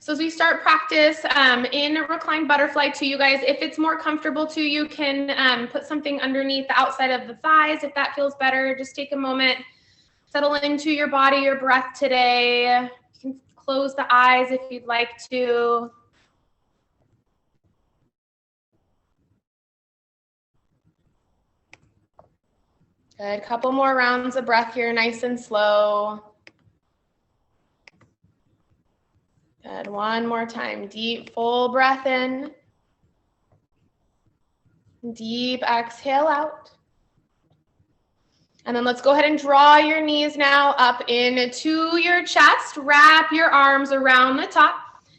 So as we start practice in a reclined butterfly too, you guys, if it's more comfortable to you can put something underneath the outside of the thighs if that feels better. Just take a moment, settle into your body, your breath today. You can close the eyes if you'd like to. Good, couple more rounds of breath here, nice and slow. Good, one more time, deep, full breath in. Deep exhale out. And then let's go ahead and draw your knees now up into your chest. Wrap your arms around the top.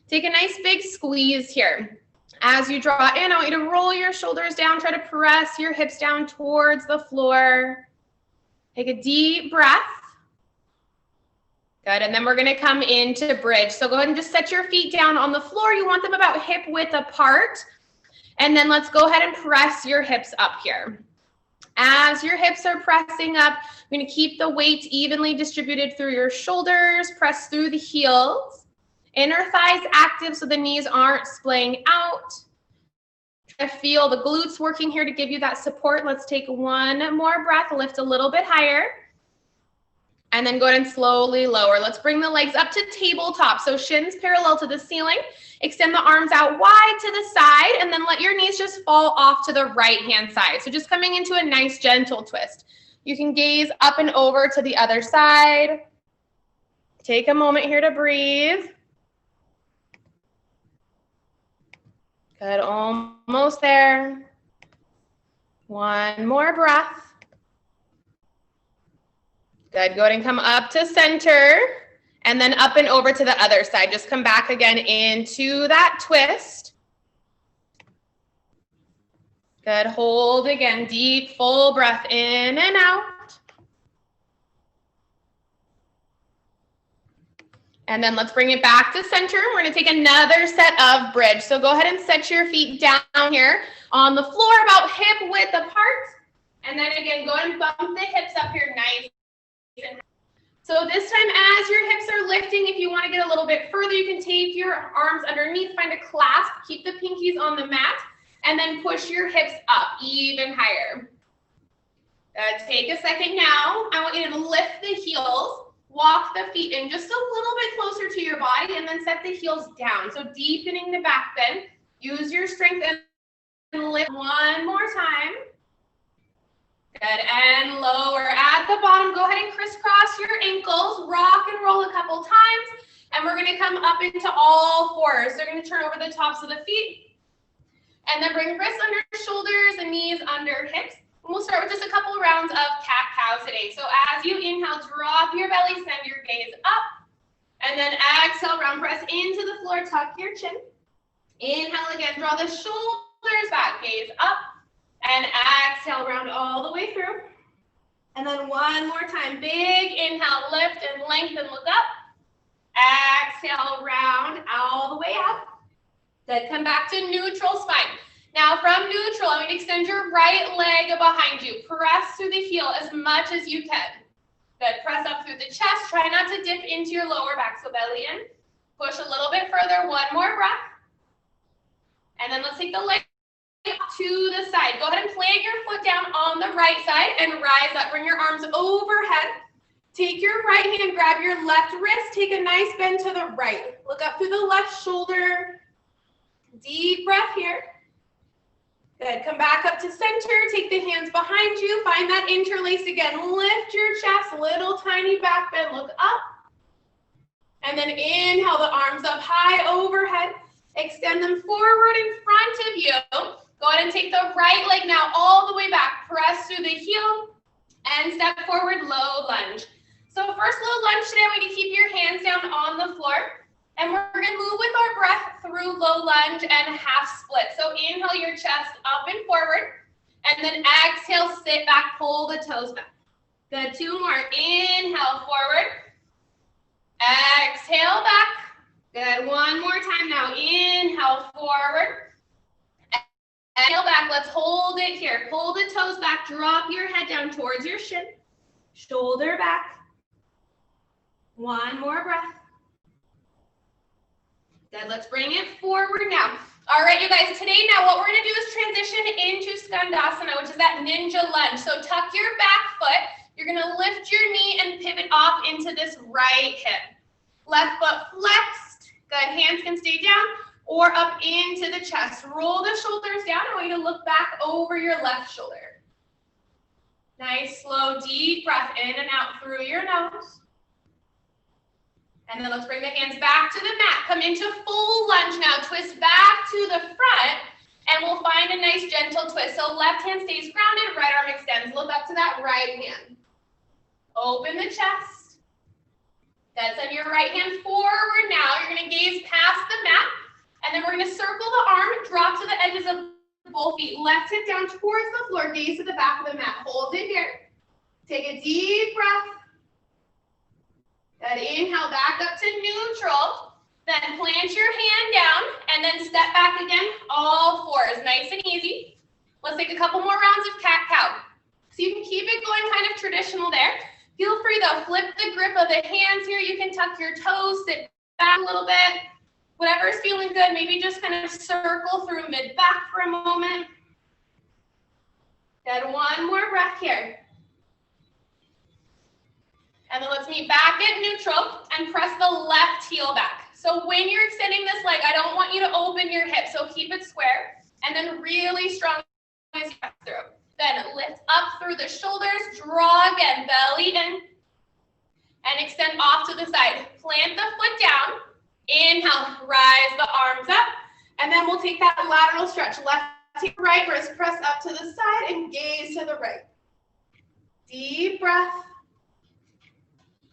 Take a nice big squeeze here. As you draw in, I want you to roll your shoulders down. Try to press your hips down towards the floor. Take a deep breath. Good, and then we're gonna come into bridge. So go ahead and just set your feet down on the floor. You want them about hip width apart. And then let's go ahead and press your hips up here. As your hips are pressing up, you're gonna keep the weight evenly distributed through your shoulders, press through the heels. Inner thighs active so the knees aren't splaying out. Try to feel the glutes working here to give you that support. Let's take one more breath, lift a little bit higher. And then go ahead and slowly lower. Let's bring the legs up to tabletop. So shins parallel to the ceiling. Extend the arms out wide to the side and then let your knees just fall off to the right-hand side. So just coming into a nice gentle twist. You can gaze up and over to the other side. Take a moment here to breathe. Good, almost there. One more breath. Good, go ahead and come up to center and then up and over to the other side. Just come back again into that twist. Good, hold again, deep, full breath in and out. And then let's bring it back to center. We're gonna take another set of bridge. So go ahead and set your feet down here on the floor about hip width apart. And then again, go ahead and bump the hips up here nice. So this time as your hips are lifting, if you want to get a little bit further, you can take your arms underneath, find a clasp, keep the pinkies on the mat, and then push your hips up even higher. Take a second now. I want you to lift the heels, walk the feet in just a little bit closer to your body, and then set the heels down. So deepening the back bend. Use your strength and lift one more time. Good, and lower. At the bottom, go ahead and crisscross your ankles, rock and roll a couple times, and we're gonna come up into all fours. So you're gonna turn over the tops of the feet, and then bring wrists under shoulders and knees under hips. And we'll start with just a couple rounds of cat-cow today. So as you inhale, drop your belly, send your gaze up, and then exhale, round press into the floor, tuck your chin. Inhale again, draw the shoulders back, gaze up. And exhale, round all the way through. And then one more time, big inhale, lift and lengthen, look up. Exhale, round all the way up. Then come back to neutral spine. Now from neutral, I'm going to extend your right leg behind you. Press through the heel as much as you can. Good, press up through the chest. Try not to dip into your lower back, so belly in. Push a little bit further, one more breath. And then let's take the leg to the side. Go ahead and plant your foot down on the right side and rise up. Bring your arms overhead. Take your right hand, grab your left wrist, take a nice bend to the right. Look up through the left shoulder. Deep breath here. Good, come back up to center. Take the hands behind you. Find that interlace again. Lift your chest, little tiny back bend, look up. And then inhale the arms up high overhead. Extend them forward in front of you. Go ahead and take the right leg now all the way back. Press through the heel and step forward, low lunge. So first low lunge today, I'm going to keep your hands down on the floor. And we're going to move with our breath through low lunge and half split. So inhale your chest up and forward. And then exhale, sit back, pull the toes back. Good, two more. Inhale forward. Exhale back. Good, one more time now. Inhale forward. Exhale back, let's hold it here. Pull the toes back, drop your head down towards your shin. Shoulder back. One more breath. Good, let's bring it forward now. All right, you guys, today now what we're gonna do is transition into Skandasana, which is that ninja lunge. So tuck your back foot, you're gonna lift your knee and pivot off into this right hip. Left foot flexed, good, hands can stay down or up into the chest. Roll the shoulders down. I want you to look back over your left shoulder. Nice, slow, deep breath in and out through your nose. And then let's bring the hands back to the mat. Come into full lunge now. Twist back to the front, and we'll find a nice gentle twist. So left hand stays grounded, right arm extends. Look up to that right hand. Open the chest. Then send your right hand forward now. You're gonna gaze past the mat, and then we're gonna circle the arm, drop to the edges of both feet. Left hip down towards the floor, gaze to the back of the mat. Hold it here. Take a deep breath. Good, inhale back up to neutral. Then plant your hand down and then step back again, all fours, nice and easy. Let's take a couple more rounds of cat-cow. So you can keep it going kind of traditional there. Feel free though, flip the grip of the hands here. You can tuck your toes, sit back a little bit. Whatever's feeling good, maybe just kind of circle through mid-back for a moment. Good, one more breath here. And then let's meet back at neutral and press the left heel back. So when you're extending this leg, I don't want you to open your hips, so keep it square. And then really strong as you pass through. Then lift up through the shoulders, draw again, belly in, and extend off to the side. Plant the foot down. Inhale, rise the arms up. And then we'll take that lateral stretch. Left to right wrist, press up to the side and gaze to the right. Deep breath.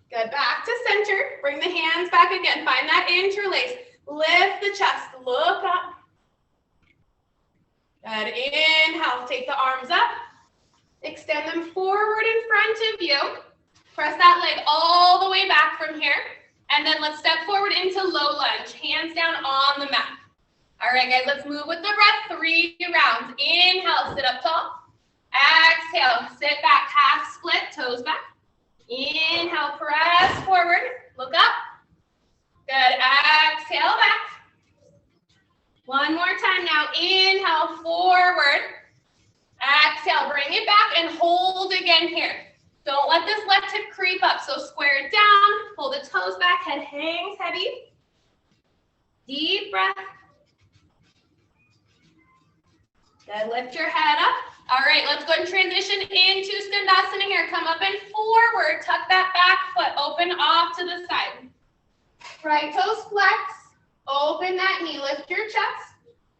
Good, back to center. Bring the hands back again. Find that interlace. Lift the chest, look up. Good, inhale, take the arms up. Extend them forward in front of you. Press that leg all the way back from here. And then let's step forward into low lunge. Hands down on the mat. All right, guys, let's move with the breath. 3 rounds. Inhale, sit up tall. Exhale, sit back, half split, toes back. Inhale, press forward, look up. Good, exhale back. One more time now, inhale, forward. Exhale, bring it back and hold again here. Don't let this left hip creep up, so square it down, pull the toes back, head hangs heavy. Deep breath. Good, lift your head up. All right, let's go and transition into Skandasana here. Come up and forward, tuck that back foot, open off to the side. Right toes flex, open that knee, lift your chest,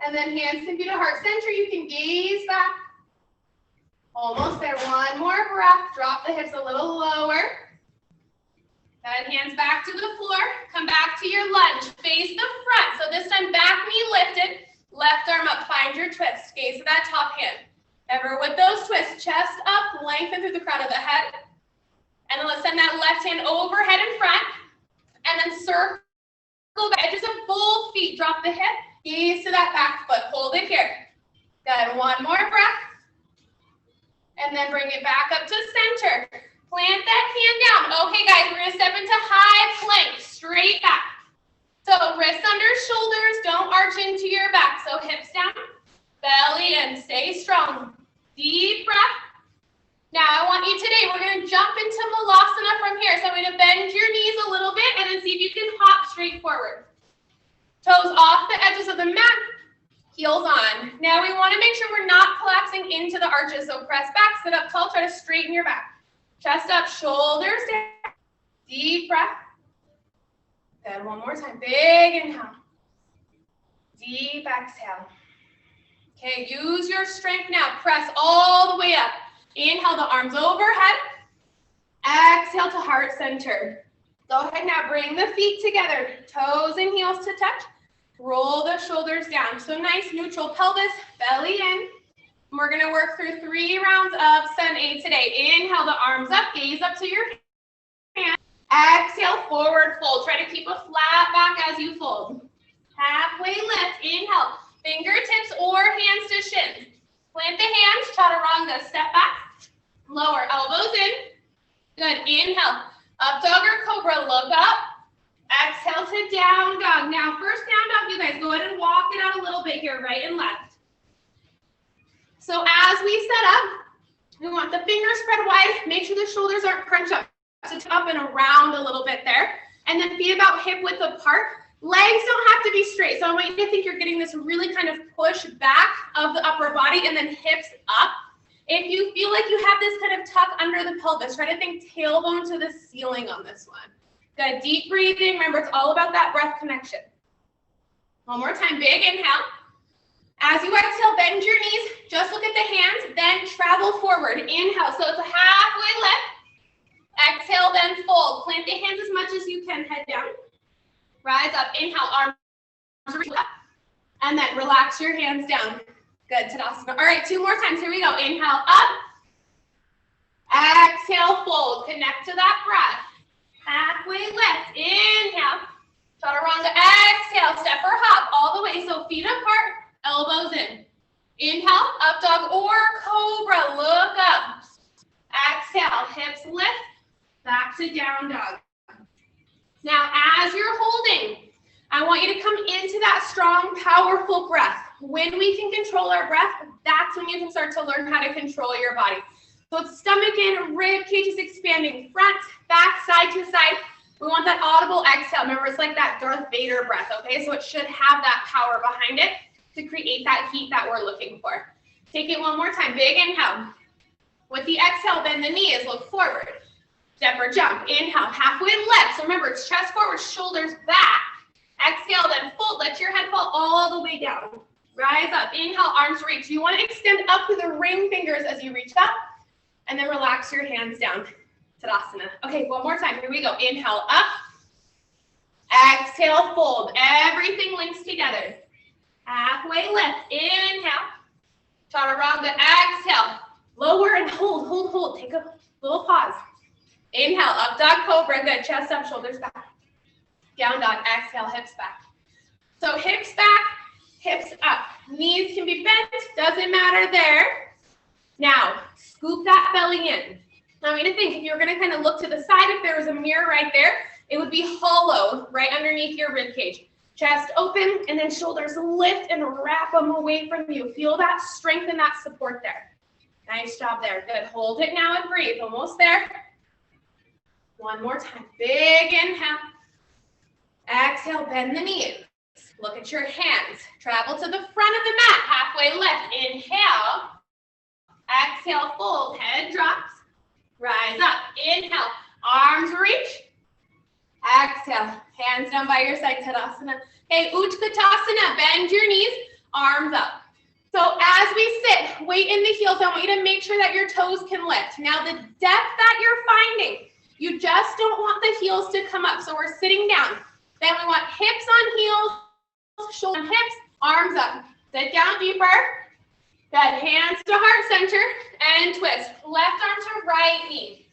and then hands can be to heart center. You can gaze back. Almost there, one more breath. Drop the hips a little lower. Then hands back to the floor. Come back to your lunge, face the front. So this time back knee lifted, left arm up, find your twist. Gaze to that top hand. Ever with those twists, chest up, lengthen through the crown of the head. And then let's send that left hand overhead in front. And then circle the edges of both feet. Drop the hip, gaze to that back foot. Hold it here. Good, one more breath. And then bring it back up to center. Plant that hand down. Okay, guys, we're gonna step into high plank, straight back. So wrists under shoulders, don't arch into your back. So hips down, belly in, stay strong. Deep breath. Now I want you today, we're gonna jump into Malasana from here. So I'm gonna bend your knees a little bit and then see if you can hop straight forward. Toes off the edges of the mat, heels on. Now we wanna make sure we're not collapsing into the arches. So press back, sit up tall, try to straighten your back. Chest up, shoulders down. Deep breath. Good, one more time, big inhale. Deep exhale. Okay, use your strength now. Press all the way up. Inhale, the arms overhead. Exhale to heart center. Go ahead now, bring the feet together. Toes and heels to touch. Roll the shoulders down. So nice neutral pelvis, belly in. We're gonna work through 3 rounds of Sun A today. Inhale, the arms up, gaze up to your hand. Exhale, forward fold. Try to keep a flat back as you fold. Halfway lift, inhale. Fingertips or hands to shins. Plant the hands, chaturanga, step back. Lower elbows in. Good, inhale. Up dog or cobra, look up. Exhale to down dog. Now first down you guys. Go ahead and walk it out a little bit here, right and left. So as we set up, we want the fingers spread wide. Make sure the shoulders aren't crunched up. So up and around a little bit there. And then feet about hip width apart. Legs don't have to be straight. So I want you to think you're getting this really kind of push back of the upper body and then hips up. If you feel like you have this kind of tuck under the pelvis, try to think tailbone to the ceiling on this one. Good, deep breathing. Remember, it's all about that breath connection. One more time, big inhale. As you exhale, bend your knees. Just look at the hands, then travel forward. Inhale, so it's a halfway lift. Exhale, then fold. Plant the hands as much as you can, head down. Rise up, inhale, arms reach up. And then relax your hands down. Good, Tadasana. All right, 2 more times, here we go. Inhale, up. Exhale, fold. Connect to that breath. Halfway lift, inhale. Chaturanga, exhale, step or hop all the way. So feet apart, elbows in. Inhale, up dog or cobra, look up. Exhale, hips lift. Back to down dog. Now, as you're holding, I want you to come into that strong, powerful breath. When we can control our breath, that's when you can start to learn how to control your body. So it's stomach in, rib cage is expanding, front, back, side to side. We want that audible exhale. Remember, it's like that Darth Vader breath, okay? So it should have that power behind it to create that heat that we're looking for. Take it one more time. Big inhale. With the exhale, bend the knees, look forward. Step or jump. Inhale, halfway lift. So remember, it's chest forward, shoulders back. Exhale, then fold. Let your head fall all the way down. Rise up. Inhale, arms reach. You want to extend up with the ring fingers as you reach up. And then relax your hands down. Tadasana. Okay, one more time. Here we go. Inhale, up. Exhale, fold. Everything links together. Halfway lift. Inhale. Chaturanga. Exhale. Lower and hold, hold, hold. Take a little pause. Inhale, up dog cobra. Good. Chest up, shoulders back. Down dog. Exhale, hips back. So hips back, hips up. Knees can be bent. Doesn't matter there. Now, scoop that belly in. Now, I want you to think, if you're going to kind of look to the side, if there was a mirror right there, it would be hollow right underneath your rib cage. Chest open, and then shoulders lift and wrap them away from you. Feel that strength and that support there. Nice job there. Good. Hold it now and breathe. Almost there. One more time. Big inhale. Exhale, bend the knees. Look at your hands. Travel to the front of the mat. Halfway lift. Inhale. Exhale, fold. Head drops. Rise up. Inhale. Arms reach. Exhale. Hands down by your side. Tadasana. Okay, Utkatasana. Bend your knees. Arms up. So as we sit, weight in the heels. I want you to make sure that your toes can lift. Now the depth that you're finding, you just don't want the heels to come up. So we're sitting down. Then we want hips on heels, shoulders on hips, arms up. Sit down deeper. Good. Hands to heart center and twist. Left arm to right knee.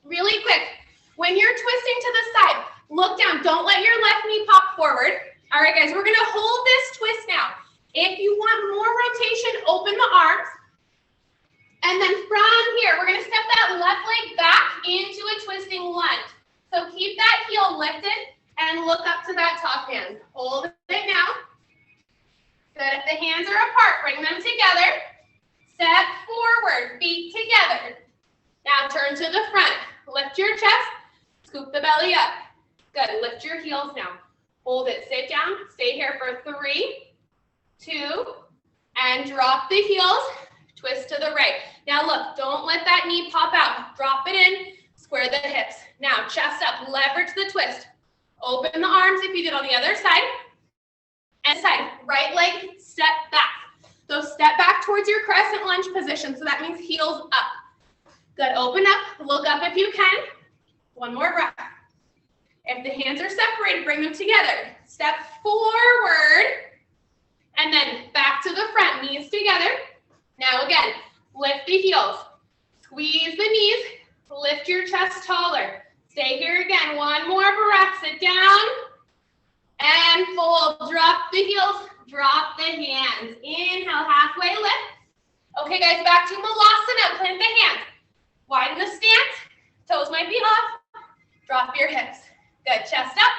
Really quick. When you're twisting to the side, look down. Don't let your left knee pop forward. All right, guys, we're going to hold this twist now. If you want more rotation, open the arms. And then from here, we're going to step that left leg back into a twisting lunge. So keep that heel lifted and look up to that top hand. Hold it now. Good. If the hands are apart, bring them together. Step forward, feet together. Now turn to the front. Lift your chest. Scoop the belly up. Good. Lift your heels now. Hold it. Sit down. Stay here for 3, 2, and drop the heels. Twist to the right. Now look, don't let that knee pop out. Drop it in. Square the hips. Now chest up. Leverage the twist. Open the arms if you did on the other side. And side. Right leg, step back. So step back towards your crescent lunge position. So that means heels up. Good. Open up. Look up if you can. One more breath. If the hands are separated, bring them together. Step forward. And then back to the front. Knees together. Now again, lift the heels. Squeeze the knees. Lift your chest taller. Stay here again. One more breath. Sit down. And fold. Drop the heels. Drop the hands. Inhale, halfway lift. Okay, guys, back to Malasana. Plant the hands. Widen the stance. Toes might be off. Drop your hips. Good. Chest up.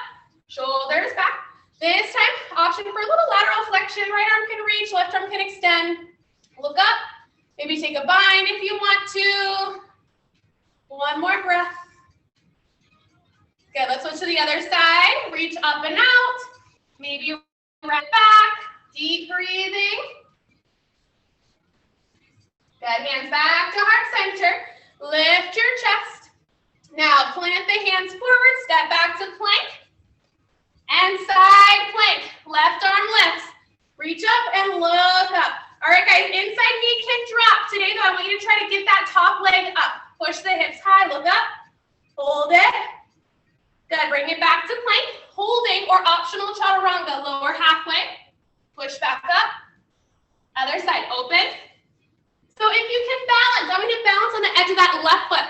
Shoulders back. This time, option watching for a little lateral flexion. Right arm can reach, left arm can extend. Look up. Maybe take a bind if you want to. One more breath. Good, let's switch to the other side. Reach up and out. Maybe right back. Deep breathing. Good, hands back to heart center. Lift your chest. Now plant the hands forward, step back to plank. And side plank. Left arm lifts. Reach up and look up. All right, guys, inside knee can drop. Today, though, I want you to try to get that top leg up. Push the hips high, look up. Hold it. Good, bring it back to plank. Holding or optional chaturanga, lower halfway. Push back up. Other side, open. So if you can balance, I want you to balance on the edge of that left foot.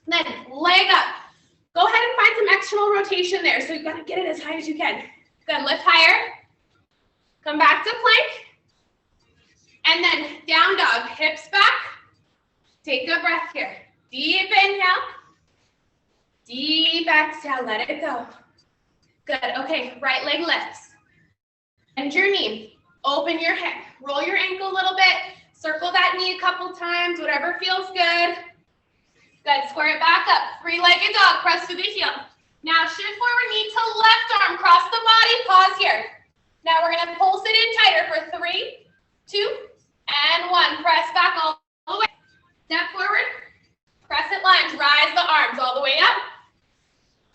Then leg up. Go ahead and find some external rotation there. So you gotta get it as high as you can. Good, lift higher. Come back to plank. And then down dog, hips back. Take a breath here. Deep inhale. Deep exhale, let it go. Good, okay, right leg lifts. Bend your knee, open your hip, roll your ankle a little bit, circle that knee a couple times, whatever feels good. Good, square it back up. Three-legged dog, press to the heel. Now shift forward, knee to left arm, cross the body, pause here. Now we're gonna pulse it in tighter for 3, 2, and 1. Press back all the way. Step forward, crescent lunge, rise the arms all the way up.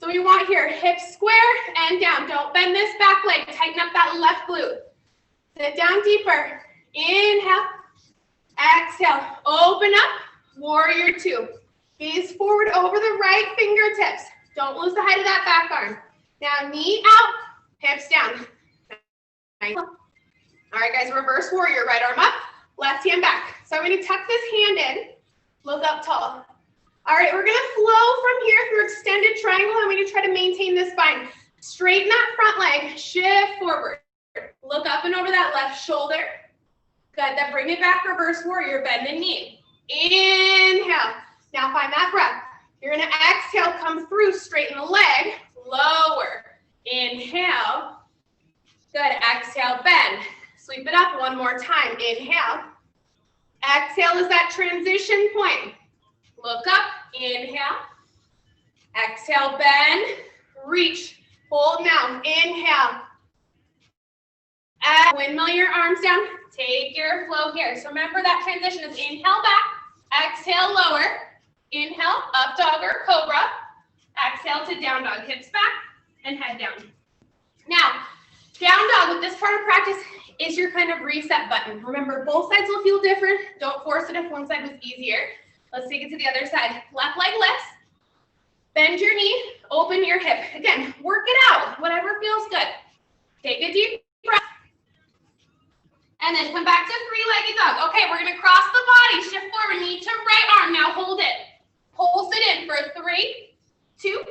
So we want here, hips square and down. Don't bend this back leg, tighten up that left glute. Sit down deeper. Inhale, exhale, open up, warrior 2. Gaze forward over the right fingertips. Don't lose the height of that back arm. Now knee out, hips down. All right, guys, reverse warrior, right arm up, left hand back. So I'm gonna tuck this hand in, look up tall. All right, we're gonna flow from here through extended triangle. I'm gonna try to maintain this spine. Straighten that front leg, shift forward. Look up and over that left shoulder. Good, then bring it back, reverse warrior, bend the knee. Inhale, now find that breath. You're gonna exhale, come through, straighten the leg, lower. Inhale, good, exhale, bend. Sweep it up one more time, inhale. Exhale is that transition point. Look up, inhale. Exhale, bend, reach, hold now, inhale. Windmill your arms down, take your flow here. So remember that transition is inhale back, exhale lower, inhale, up dog or cobra, exhale to down dog, hips back and head down. Now, down dog with this part of practice is your kind of reset button. Remember, both sides will feel different. Don't force it if one side was easier. Let's take it to the other side. Left leg lifts, bend your knee, open your hip. Again, work it out, whatever feels good. Take a deep breath. And then come back to three-legged dog. Okay, we're gonna cross the body, shift forward, knee to right arm. Now hold it. Pulse it in for 3, 2,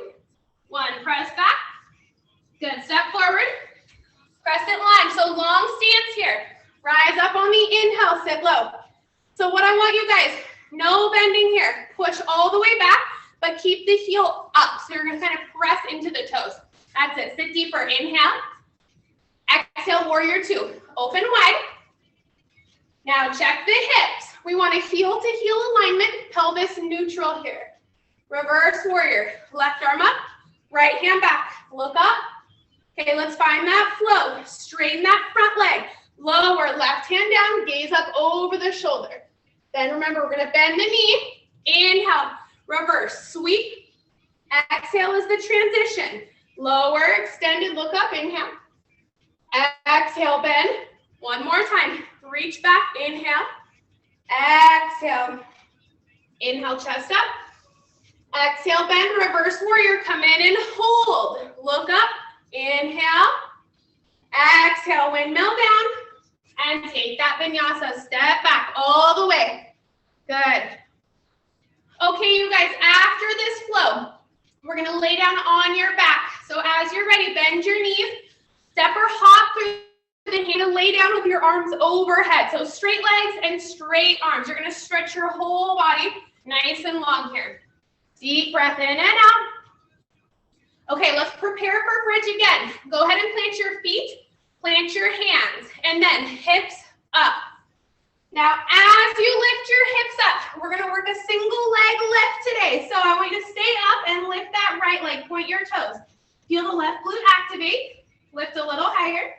1. Press back. Good, step forward. Crescent lunge, so long stance here. Rise up on the inhale, sit low. So what I want you guys, no bending here. Push all the way back, but keep the heel up. So you're gonna kind of press into the toes. That's it, sit deeper, inhale. Exhale, warrior 2, open wide. Now check the hips. We want a heel to heel alignment, pelvis neutral here. Reverse warrior, left arm up, right hand back, look up. Okay, let's find that flow. Straighten that front leg. Lower, left hand down, gaze up over the shoulder. Then remember, we're gonna bend the knee. Inhale, reverse, sweep. Exhale is the transition. Lower, extended, look up, inhale. Exhale, bend. One more time. Reach back, inhale. Exhale. Inhale, chest up. Exhale, bend, reverse warrior. Come in and hold. Look up, inhale. Exhale, windmill down. And take that vinyasa. Step back all the way. Good. Okay, you guys, after this flow, we're gonna lay down on your back. So as you're ready, bend your knees. Step or hop through the hand and lay down with your arms overhead. So straight legs and straight arms. You're gonna stretch your whole body nice and long here. Deep breath in and out. Okay, let's prepare for bridge again. Go ahead and plant your feet Plant your hands and then hips up. Now, as you lift your hips up, we're gonna work a single leg lift today. So I want you to stay up and lift that right leg, point your toes. Feel the left glute activate, lift a little higher.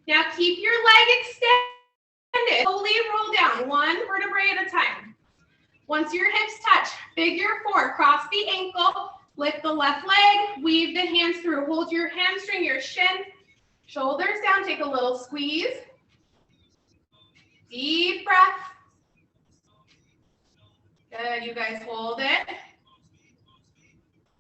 Now keep your leg extended, slowly roll down, one vertebrae at a time. Once your hips touch, figure four, cross the ankle, lift the left leg, weave the hands through, hold your hamstring, your shin, shoulders down, take a little squeeze. Deep breath. Good, you guys hold it.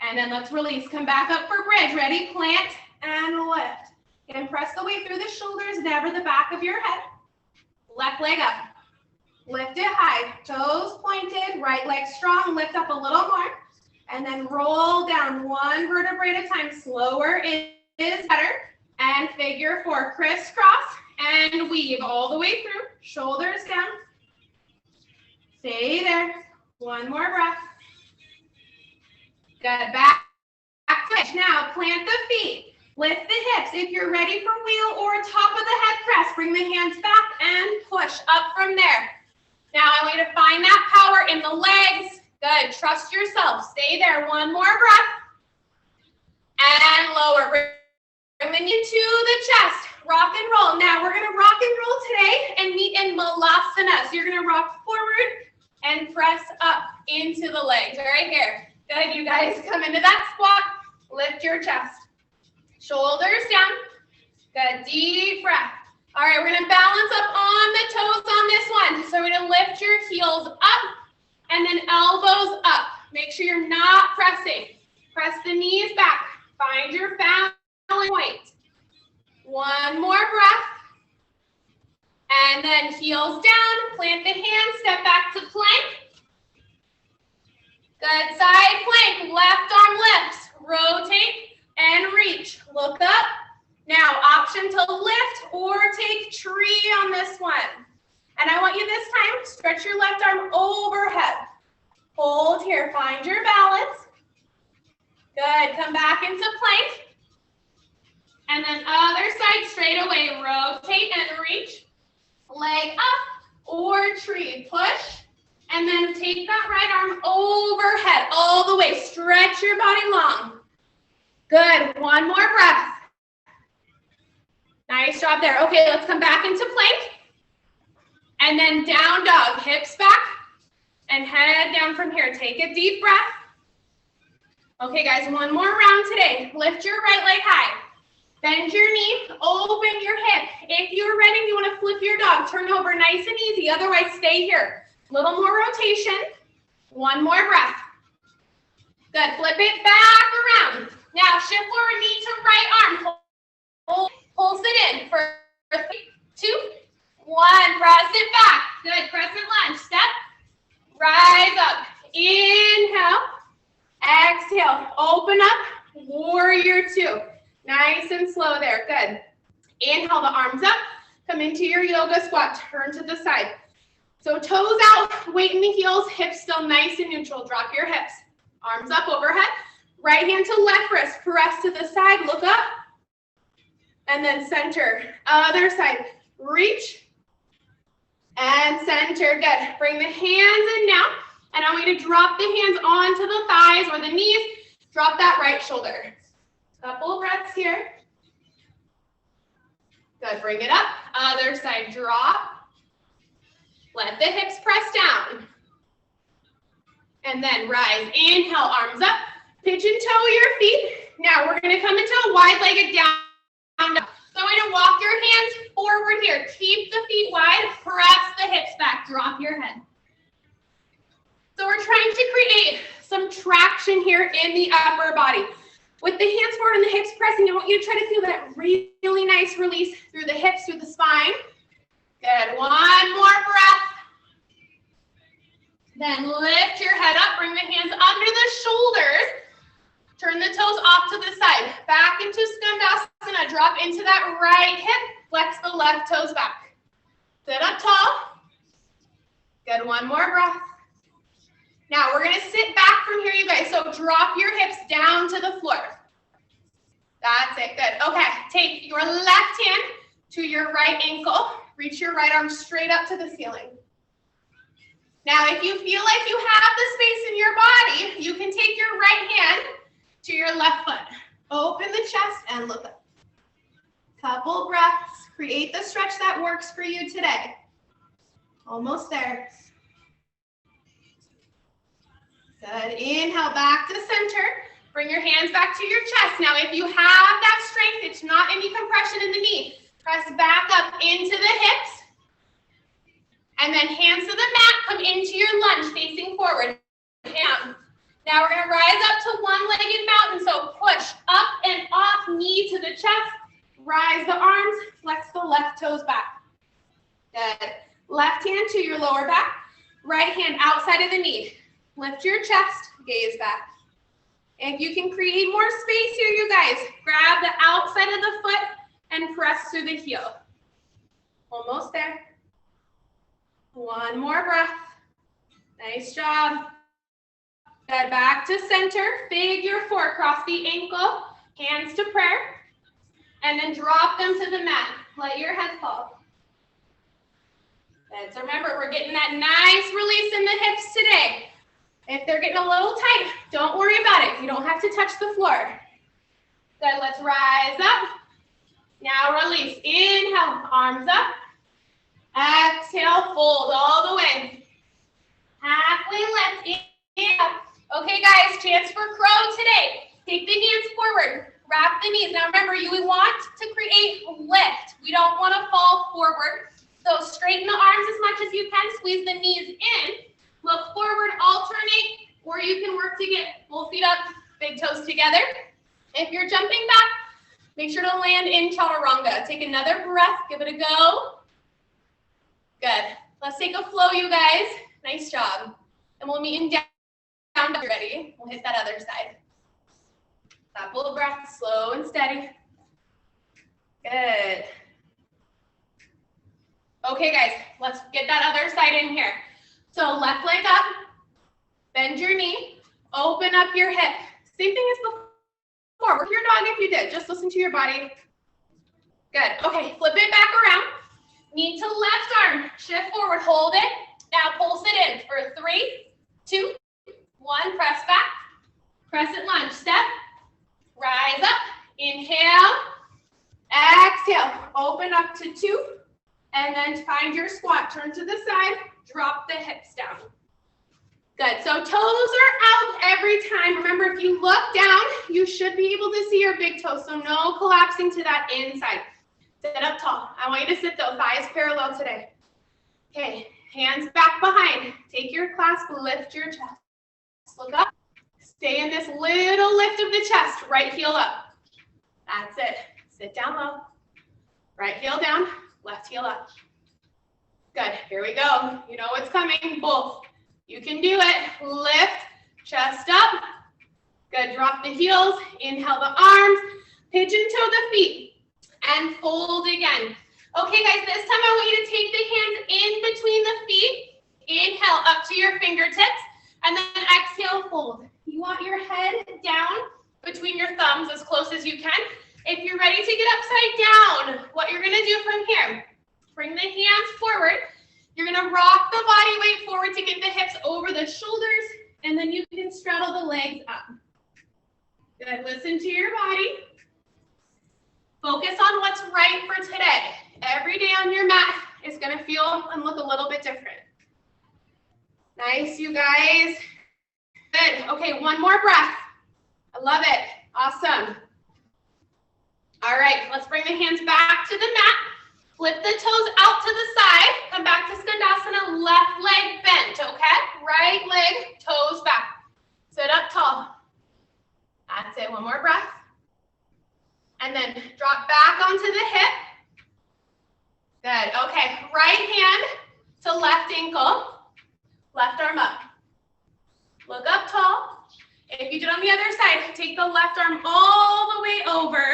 And then let's release, come back up for bridge. Ready, plant and lift. And press the weight through the shoulders, never the back of your head. Left leg up, lift it high, toes pointed, right leg strong, lift up a little more. And then roll down one vertebrae at a time, slower is better. And figure four, crisscross and weave all the way through, shoulders down. Stay there, one more breath. Good, back to now, plant the feet, lift the hips. If you're ready for wheel or top of the head press, bring the hands back and push up from there. Now I want you to find that power in the legs. Good, trust yourself, stay there, one more breath. And lower, bring the knee to the chest, rock and roll. Now we're gonna rock and roll today and meet in Malasana. So you're gonna rock forward and press up into the legs right here. Good, you guys come into that squat, lift your chest. Shoulders down, good, deep breath. All right, we're gonna balance up on the toes on this one. So we're gonna lift your heels up and then elbows up. Make sure you're not pressing. Press the knees back, find your balance point. One more breath. And then heels down, plant the hands, step back to plank. Good, side plank, left arm lifts, rotate and reach. Look up. Now, option to lift or take tree on this one. And I want you this time, stretch your left arm overhead. Hold here, find your balance. Good, come back into plank. And then other side, straight away, rotate and reach. Leg up or tree, push. And then take that right arm overhead all the way. Stretch your body long. Good, one more breath. Nice job there. Okay, let's come back into plank. And then down dog, hips back and head down from here. Take a deep breath. Okay guys, one more round today. Lift your right leg high. Bend your knee, open your hip. If you're ready, you want to flip your dog, turn over nice and easy. Otherwise, stay here. Little more rotation. One more breath. Good, flip it back around. Now shift forward, knee to right arm. Pulse it in for 3, 2, 1. Press it back. Good, crescent lunge. Step, rise up. Inhale, exhale. Open up, warrior 2. Nice and slow there, good. Inhale the arms up, come into your yoga squat, turn to the side. So toes out, weight in the heels, hips still nice and neutral. Drop your hips, arms up overhead. Right hand to left wrist, press to the side, look up. And then center, other side, reach. And center, good. Bring the hands in now. And I want you to drop the hands onto the thighs or the knees. Drop that right shoulder. Couple breaths here. Good, bring it up. Other side, drop. Let the hips press down. And then rise. Inhale, arms up. Pitch and toe your feet. Now we're going to come into a wide-legged down. So I'm going to walk your hands forward here. Keep the feet wide. Press the hips back. Drop your head. So we're trying to create some traction here in the upper body. With the hands forward and the hips pressing, I want you to try to feel that really nice release through the hips, through the spine. Good, one more breath. Then lift your head up, bring the hands under the shoulders. Turn the toes off to the side. Back into Skandasana, drop into that right hip, flex the left toes back. Sit up tall. Good, one more breath. Now we're gonna sit back from here, you guys. So drop your hips down to the floor. That's it, good. Okay, take your left hand, to your right ankle. Reach your right arm straight up to the ceiling. Now, if you feel like you have the space in your body, you can take your right hand to your left foot. Open the chest and look up. Couple breaths. Create the stretch that works for you today. Almost there. Good. Inhale back to center. Bring your hands back to your chest. Now, if you have that strength, it's not any compression in the knee. Press back up into the hips. And then hands to the mat, come into your lunge, facing forward. Down. Now we're gonna rise up to one-legged mountain. So push up and off, knee to the chest. Rise the arms, flex the left toes back. Good. Left hand to your lower back. Right hand outside of the knee. Lift your chest, gaze back. If you can create more space here, you guys, grab the outside of the foot and press through the heel. Almost there. One more breath. Nice job. Good. Back to center. Figure four. Cross the ankle. Hands to prayer. And then drop them to the mat. Let your head fall. Good. So remember, we're getting that nice release in the hips today. If they're getting a little tight, don't worry about it. You don't have to touch the floor. Good. Let's rise up. Now release. Inhale. Arms up. Exhale, fold all the way. Halfway lift, inhale. Okay, guys, chance for crow today. Take the hands forward, wrap the knees. Now remember, you want to create lift. We don't want to fall forward. So straighten the arms as much as you can, squeeze the knees in, look forward, alternate, or you can work to get both feet up, big toes together. If you're jumping back, make sure to land in chaturanga. Take another breath, give it a go. Good. Let's take a flow, you guys. Nice job. And we'll meet in down. Ready? We'll hit that other side. Couple of breaths, slow and steady. Good. Okay, guys, let's get that other side in here. So left leg up, bend your knee, open up your hip. Same thing as before. Work your dog if you did. Just listen to your body. Good. Okay, flip it back around. Knee to left arm, shift forward, hold it. Now pulse it in for 3, 2, 1, press back. Crescent lunge, step, rise up, inhale, exhale, open up to 2, and then find your squat. Turn to the side, drop the hips down. Good, so toes are out every time. Remember, if you look down, you should be able to see your big toes, so no collapsing to that inside. Sit up tall. I want you to sit though, thighs parallel today. Okay, hands back behind. Take your clasp, lift your chest. Look up. Stay in this little lift of the chest. Right heel up. That's it. Sit down low. Right heel down, left heel up. Good, here we go. You know what's coming, both. You can do it. Lift, chest up. Good, drop the heels. Inhale the arms. Pigeon toe the feet. And fold again. Okay, guys, this time I want you to take the hands in between the feet. Inhale up to your fingertips, and then exhale, fold. You want your head down between your thumbs as close as you can. If you're ready to get upside down, what you're gonna do from here, bring the hands forward. You're gonna rock the body weight forward to get the hips over the shoulders, and then you can straddle the legs up. Good, listen to your body. Focus on what's right for today. Every day on your mat is gonna feel and look a little bit different. Nice, you guys. Good, okay, one more breath. I love it, awesome. All right, let's bring the hands back to the mat. Flip the toes out to the side. Come back to Skandasana, left leg bent, okay? Right leg, toes back. Sit up tall. That's it, one more breath. And then drop back onto the hip. Good, okay. Right hand to left ankle, left arm up. Look up tall. If you did on the other side, take the left arm all the way over,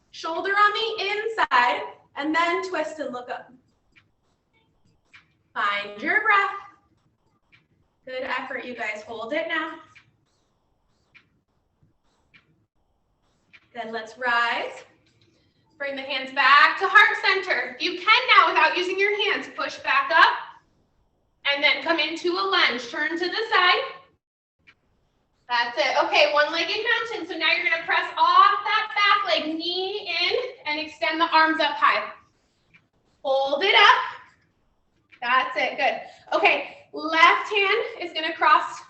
shoulder on the inside, and then twist and look up. Find your breath. Good effort, you guys. Hold it now. Then let's rise. Bring the hands back to heart center. You can now, without using your hands, push back up and then come into a lunge. Turn to the side. That's it. Okay, one-legged mountain. So now you're going to press off that back leg, knee in, and extend the arms up high. Hold it up. That's it. Good. Okay, left hand is going to cross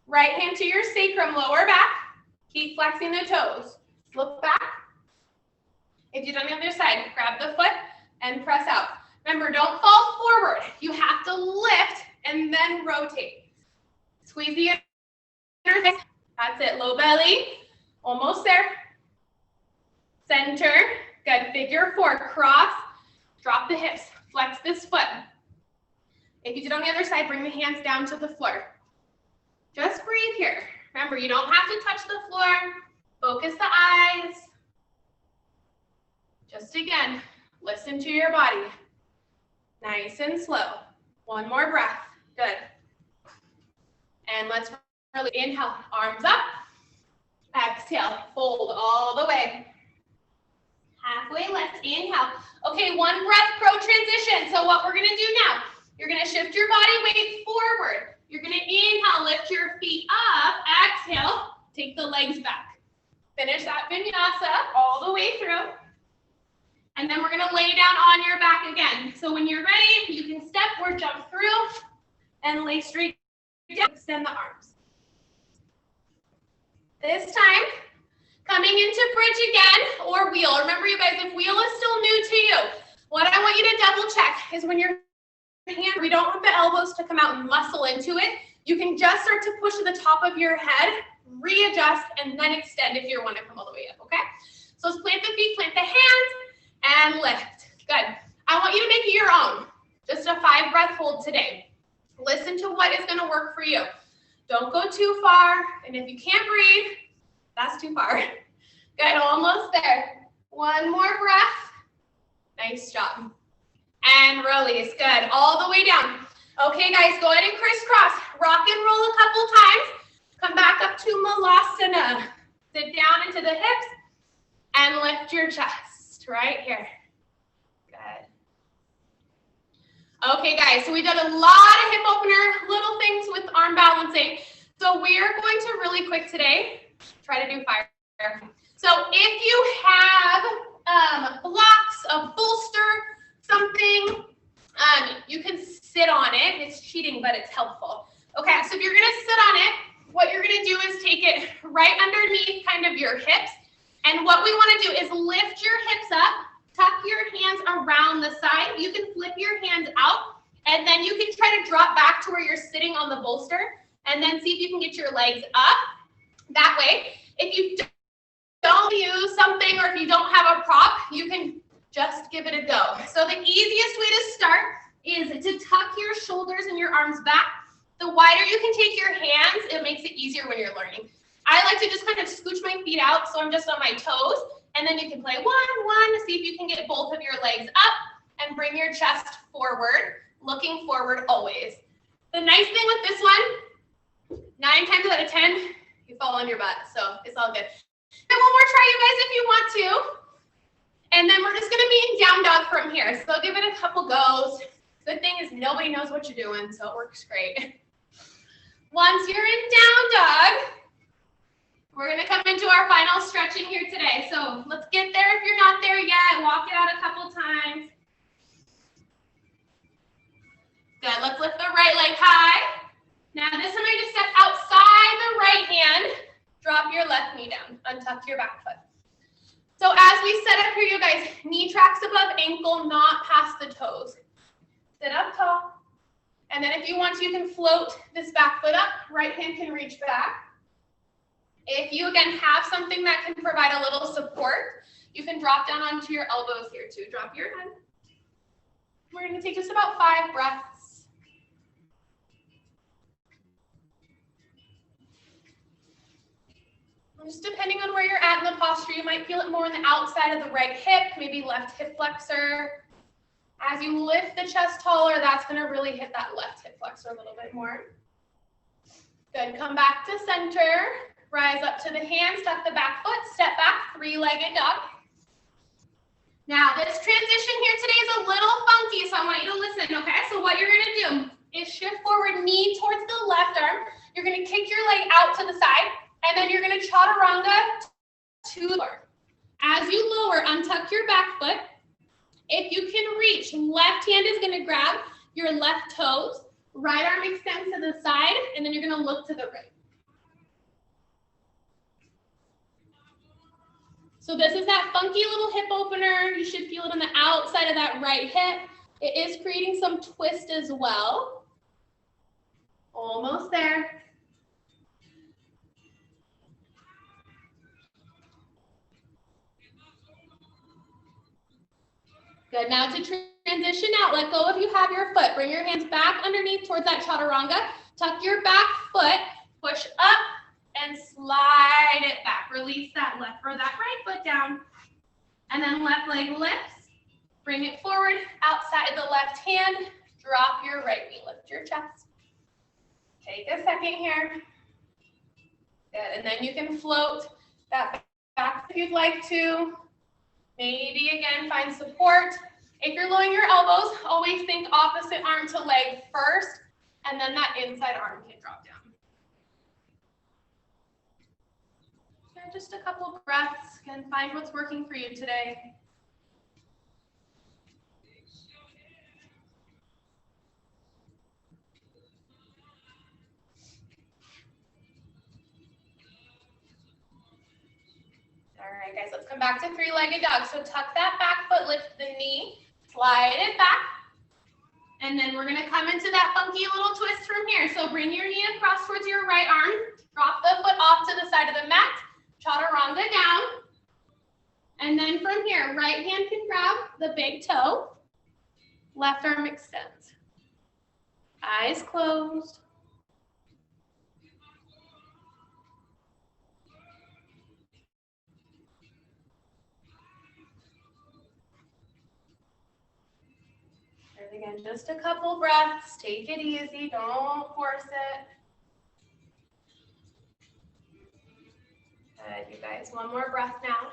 right hand to your sacrum, lower back. Keep flexing the toes. Look back. If you do on the other side, grab the foot and press out. Remember, don't fall forward. You have to lift and then rotate. Squeeze the inner thigh. That's it. Low belly. Almost there. Center. Good. Figure four. Cross. Drop the hips. Flex this foot. If you did on the other side, bring the hands down to the floor. Just breathe here. Remember, you don't have to touch the floor. Focus the eyes. Just again, listen to your body. Nice and slow. One more breath. Good. And let's really inhale, arms up. Exhale, fold all the way. Halfway lift, inhale. Okay, one breath, pro transition. So what we're gonna do now, you're gonna shift your body weight forward. You're gonna inhale, lift your feet up. Exhale, take the legs back. Finish that vinyasa all the way through. And then we're gonna lay down on your back again. So when you're ready, you can step or jump through and lay straight down, extend the arms. This time, coming into bridge again or wheel. Remember you guys, if wheel is still new to you, what I want you to double check is when your hand, we don't want the elbows to come out and muscle into it. You can just start to push to the top of your head, readjust, and then extend if you want to come all the way up, okay? So let's plant the feet, plant the hands, and lift. Good. I want you to make it your own. Just a 5-breath hold today. Listen to what is going to work for you. Don't go too far. And if you can't breathe, that's too far. Good. Almost there. One more breath. Nice job. And release. Good. All the way down. Okay, guys, go ahead and crisscross. Rock and roll a couple times. Come back up to Malasana. Sit down into the hips and lift your chest right here. Good. Okay, guys, so we've done a lot of hip opener, little things with arm balancing. So we are going to really quick today try to do fire. So if you have blocks, a bolster, something, you can sit on it. It's cheating, but it's helpful. Okay, so if you're gonna sit on it, what you're gonna do is take it right underneath kind of your hips. And what we wanna do is lift your hips up, tuck your hands around the side. You can flip your hands out, and then you can try to drop back to where you're sitting on the bolster, and then see if you can get your legs up. That way, if you don't use something or if you don't have a prop, you can just give it a go. So the easiest way to start is to tuck your shoulders and your arms back. The wider you can take your hands, it makes it easier when you're learning. I like to just kind of scooch my feet out so I'm just on my toes, and then you can play one, see if you can get both of your legs up and bring your chest forward, looking forward always. The nice thing with this one, 9 times out of 10, you fall on your butt, so it's all good. And one more try, you guys, if you want to. And then we're just gonna be in down dog from here. So give it a couple goes. Good thing is nobody knows what you're doing, so it works great. Once you're in down dog, we're gonna come into our final stretching here today. So let's get there if you're not there yet. Walk it out a couple times. Good, let's lift the right leg high. Now this time I just step outside the right hand, drop your left knee down, untuck your back foot. So as we set up here, you guys, knee tracks above ankle, not past the toes. Sit up tall. And then if you want to, you can float this back foot up. Right hand can reach back. If you, again, have something that can provide a little support, you can drop down onto your elbows here too. Drop your head. We're going to take just about 5 breaths. Just depending on where you're at in the posture, you might feel it more on the outside of the right hip, maybe left hip flexor. As you lift the chest taller, that's going to really hit that left hip flexor a little bit more. Good. Come back to center. Rise up to the hands, tuck the back foot, step back, 3-legged dog. Now, this transition here today is a little funky, so I want you to listen, okay? So what you're gonna do is shift forward, knee towards the left arm. You're gonna kick your leg out to the side, and then you're gonna chaturanga to the floor. As you lower, untuck your back foot. If you can reach, left hand is gonna grab your left toes, right arm extends to the side, and then you're gonna look to the right. So this is that funky little hip opener. You should feel it on the outside of that right hip. It is creating some twist as well. Almost there. Good, now to transition out, let go if you have your foot. Bring your hands back underneath towards that chaturanga. Tuck your back foot, push up, and slide it back. Release that left or that right foot down. And then left leg lifts. Bring it forward, outside the left hand. Drop your right knee, lift your chest. Take a second here. Good, and then you can float that back if you'd like to. Maybe again, find support. If you're lowering your elbows, always think opposite arm to leg first, and then that inside arm can drop down. Just a couple of breaths and find what's working for you today. All right, guys, let's come back to three-legged dog. So tuck that back foot, lift the knee, slide it back. And then we're gonna come into that funky little twist from here. So bring your knee across towards your right arm, drop the foot off to the side of the mat, chaturanga down. And then from here, right hand can grab the big toe, left arm extends. Eyes closed. And again, just a couple breaths. Take it easy, don't force it. Good, you guys, one more breath now.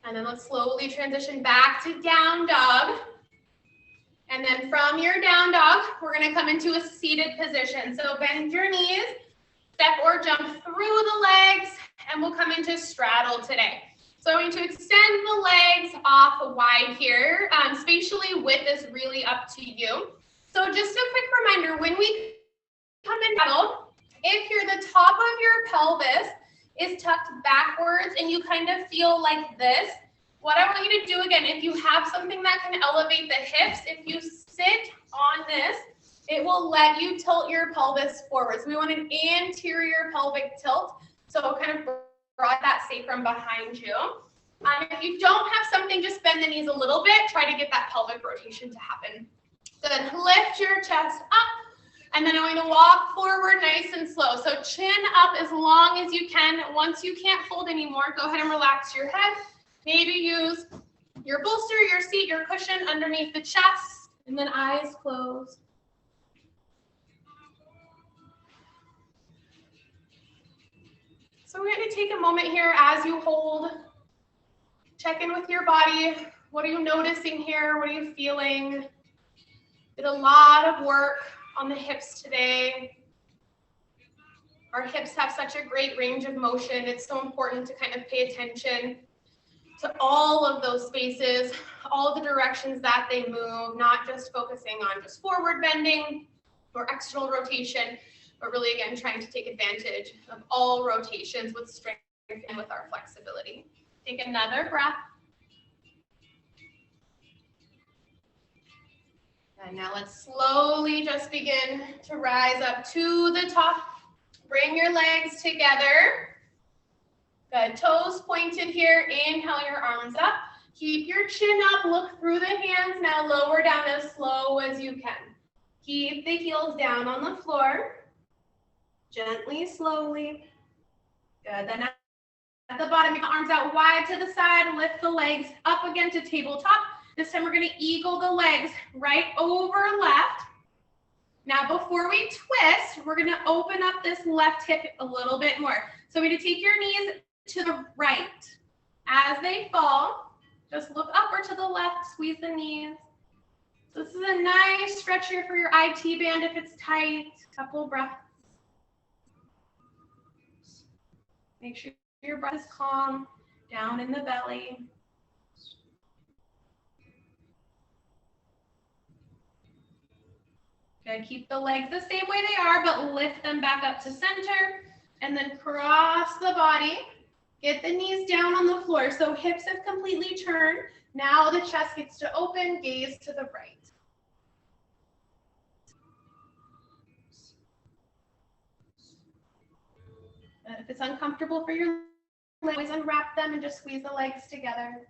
And then let's slowly transition back to down dog. And then from your down dog, we're gonna come into a seated position. So bend your knees, step or jump through the legs, and we'll come into straddle today. So I'm going to extend the legs off wide here. Spatially, width is really up to you. So just a quick reminder, when we come in straddle, if the top of your pelvis is tucked backwards and you kind of feel like this, what I want you to do again, if you have something that can elevate the hips, if you sit on this, it will let you tilt your pelvis forward. So we want an anterior pelvic tilt. So kind of draw that sacrum behind you. If you don't have something, just bend the knees a little bit. Try to get that pelvic rotation to happen. Good. Lift your chest up. And then I'm going to walk forward nice and slow. So chin up as long as you can. Once you can't fold anymore, go ahead and relax your head. Maybe use your bolster, your seat, your cushion underneath the chest, and then eyes closed. So we're going to take a moment here as you hold. Check in with your body. What are you noticing here? What are you feeling? Did a lot of work on the hips today. Our hips have such a great range of motion. It's so important to kind of pay attention to all of those spaces, all the directions that they move, not just focusing on just forward bending or external rotation, but really, again, trying to take advantage of all rotations with strength and with our flexibility. Take another breath. And now let's slowly just begin to rise up to the top. Bring your legs together. Good, toes pointed here. Inhale your arms up. Keep your chin up, look through the hands. Now lower down as slow as you can. Keep the heels down on the floor. Gently, slowly. Good, then at the bottom, your arms out wide to the side. Lift the legs up again to tabletop. This time we're gonna eagle the legs right over left. Now before we twist, we're gonna open up this left hip a little bit more. So we're gonna take your knees to the right. As they fall, Just look up or to the left, squeeze the knees. This is a nice stretch here for your IT band if it's tight. Couple breaths. Make sure your breath is calm, down in the belly. Good, keep the legs the same way they are, but lift them back up to center, and then cross the body. Get the knees down on the floor, so hips have completely turned. Now the chest gets to open, gaze to the right. And if it's uncomfortable for your legs, always unwrap them and just squeeze the legs together.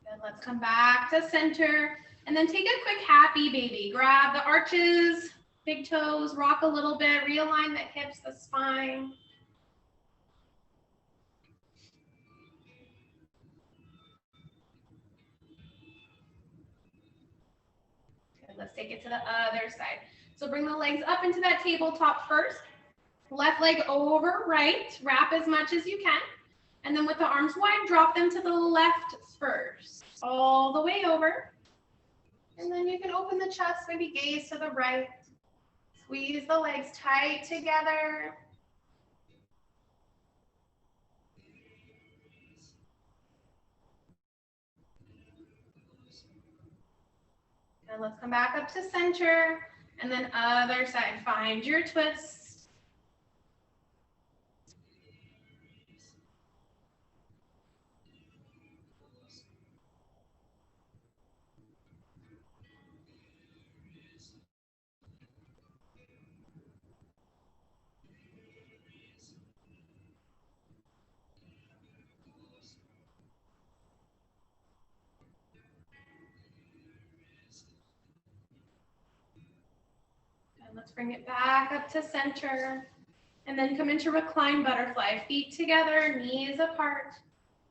Good, let's come back to center. And then take a quick happy baby. Grab the arches, big toes, rock a little bit, realign the hips, the spine. Good, let's take it to the other side. So bring the legs up into that tabletop first. Left leg over right, wrap as much as you can. And then with the arms wide, drop them to the left first. All the way over. And then you can open the chest, maybe gaze to the right. Squeeze the legs tight together. And let's come back up to center. And then other side, find your twist. Let's bring it back up to center. And then come into recline butterfly. Feet together, knees apart.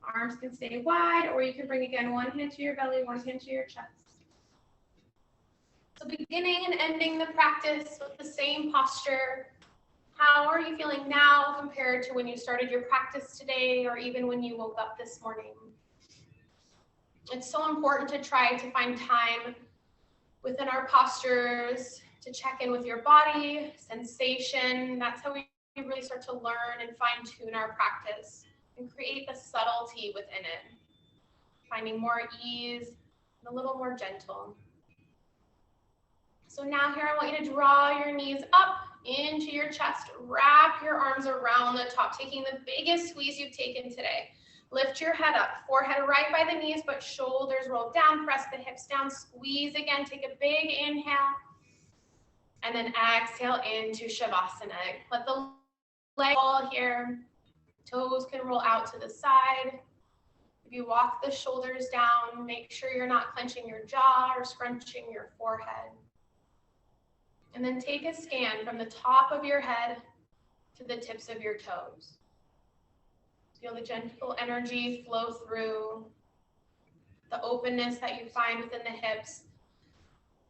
Arms can stay wide, or you can bring again one hand to your belly, one hand to your chest. So beginning and ending the practice with the same posture. How are you feeling now compared to when you started your practice today, or even when you woke up this morning? It's so important to try to find time within our postures to check in with your body, sensation. That's how we really start to learn and fine tune our practice and create the subtlety within it. Finding more ease and a little more gentle. So now here I want you to draw your knees up into your chest. Wrap your arms around the top, taking the biggest squeeze you've taken today. Lift your head up, forehead right by the knees, but shoulders roll down, press the hips down, squeeze again, take a big inhale. And then exhale into Shavasana. Let the legs fall here. Toes can roll out to the side. If you walk the shoulders down, make sure you're not clenching your jaw or scrunching your forehead. And then take a scan from the top of your head to the tips of your toes. Feel the gentle energy flow through, the openness that you find within the hips.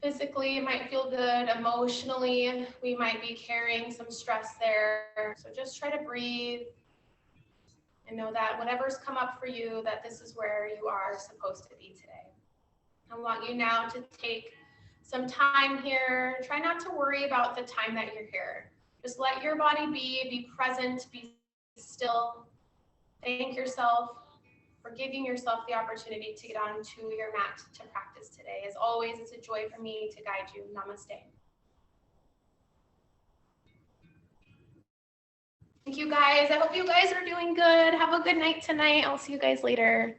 Physically, it might feel good. Emotionally, we might be carrying some stress there. So just try to breathe and know that whatever's come up for you, that this is where you are supposed to be today. I want you now to take some time here. Try not to worry about the time that you're here. Just let your body be present, be still. Thank yourself for giving yourself the opportunity to get onto your mat to practice today. As always, it's a joy for me to guide you. Namaste. Thank you guys. I hope you guys are doing good. Have a good night tonight. I'll see you guys later.